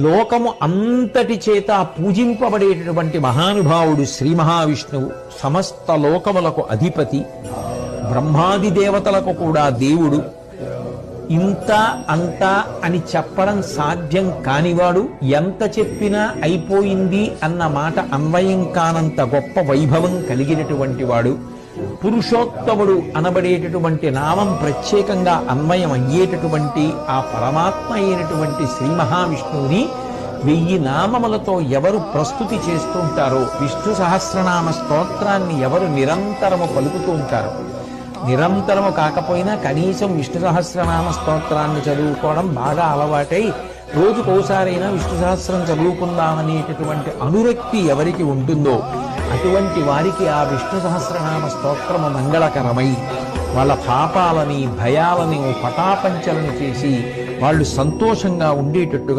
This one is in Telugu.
లోకము అంతటి చేత పూజింపబడేటటువంటి మహానుభావుడు శ్రీ మహావిష్ణువు, సమస్త లోకములకు అధిపతి, బ్రహ్మాది దేవతలకు కూడా దేవుడు. ఇంత అంత అని చెప్పడం సాధ్యం కానివాడు, ఎంత చెప్పినా అయిపోయింది అన్న మాట అన్వయం కానంత గొప్ప వైభవం కలిగినటువంటి వాడు. పురుషోత్తముడు అనబడేటటువంటి నామం ప్రత్యేకంగా అన్వయం అయ్యేటటువంటి ఆ పరమాత్మ అయినటువంటి శ్రీ మహావిష్ణువుని 1000 నామములతో ఎవరు ప్రస్తుతి చేస్తూ ఉంటారో, విష్ణు సహస్రనామ స్తోత్రాన్ని ఎవరు నిరంతరము పలుకుతూ ఉంటారో, నిరంతరము కాకపోయినా కనీసం విష్ణు సహస్రనామ స్తోత్రాన్ని చదువుకోవడం బాగా అలవాటై రోజుకోసారైనా విష్ణు సహస్రం చదువుకుందామనేటటువంటి అనురక్తి ఎవరికి ఉంటుందో అటువంటి వారికి ఆ విష్ణు సహస్రనామ స్తోత్రము మంగళకరమై వాళ్ళ పాపాలని భయాలని పటాపంచలను చేసి వాళ్ళు సంతోషంగా ఉండేటట్టుగా